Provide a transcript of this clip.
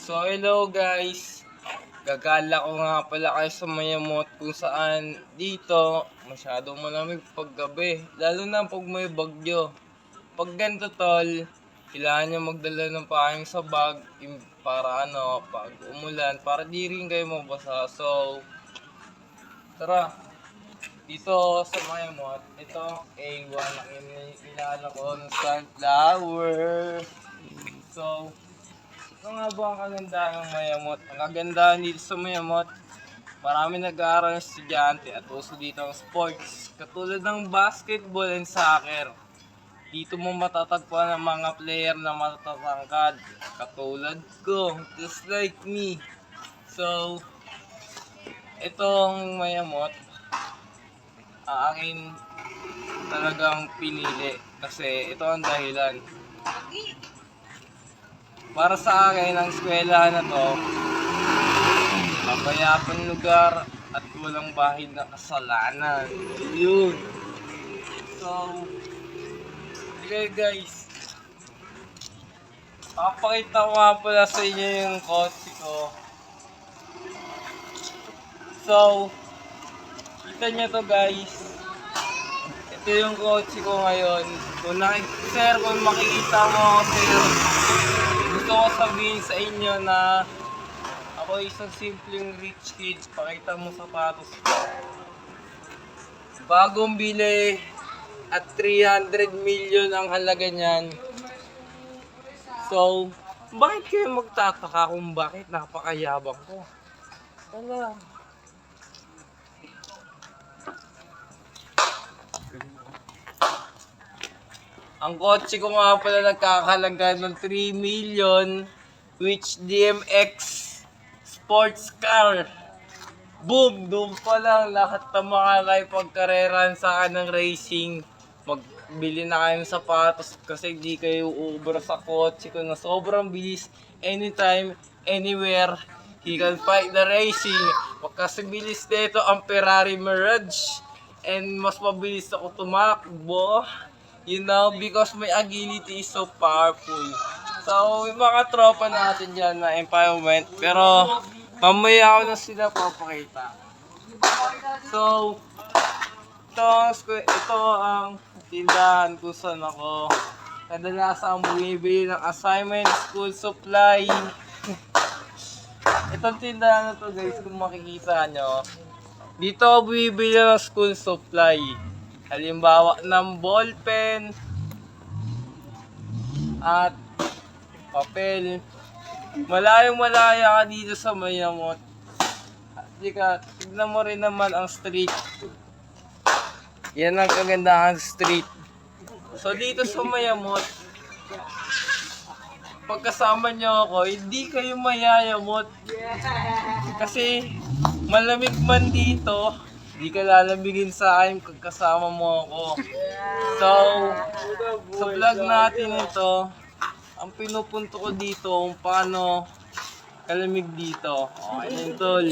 So hello guys, gagala ko nga pala kayo sa Mayamot kung saan dito masyadong malamig paggabi, lalo na pag may bagyo. Pag ganito tol, kailangan nyo magdala ng pahing sa bag para pag umulan, para di rin kayo mabasa. So tara, dito sa Mayamot, ito A1 ang kilala ko ng sunflower. So ano nga ba ang kagandahan ng Mayamot? Ang kagandahan dito sa Mayamot, marami nag-aaral ng estudyante at uso dito ang sports, katulad ng basketball and soccer. Dito mo matatagpuan ang mga player na matatangkad, katulad ko, just like me. So, itong Mayamot, akin talagang pinili kasi ito ang dahilan. Para sa akin, ang eskwelahan na to, mapayapang lugar at walang bahid na kasalanan. Yun. So, okay guys, papakita ko nga pala sa inyo yung kotse ko. So, kita nyo to guys. Ito yung kotse ko ngayon. Kung makikita mo ako sir, gusto ko sabihin sa inyo na ako isang simpleng rich kid. Pakita mo sapatos ko. Bagong bili at 300 million ang halaga niyan. So, bakit kayo magtataka kung bakit napakayabang ko? Tala. Ang kotse ko nga pala nagkakalaga ng 3 million, which DMX sports car. Boom! Doon pa lang lahat ng mga pagkareran sa akin ng racing. Magbili na kayo ng sapatos kasi di kayo uubra sa kotse ko na sobrang bilis. Anytime, anywhere, he can fight the racing. Kasi bilis nito ang Ferrari Mirage. And mas mabilis ako tumakbo. You know, because my agility is so powerful. So, yung mga tropa natin dyan na empowerment. Pero, mamaya ako na sila papakita. So, ito ang tindahan kung saan ako kadalasan bumibili ng assignment, school supply. Itong tindahan na to guys, kung makikita nyo. Dito ako bumibili ng school supply. Halimbawa ng ballpen at papel. Malayong-malaya ka dito sa Mayamot. Tignan mo rin naman ang street. Yan ang kagandahan street. So dito sa Mayamot, pagkasama nyo ako, hindi kayo mayayamot. Kasi malamig man dito, di ka lalamigin sa akin kung kasama mo ako. So, sa vlog natin ito, ang pinupunto ko dito kung paano kalamig dito. Okay, tol.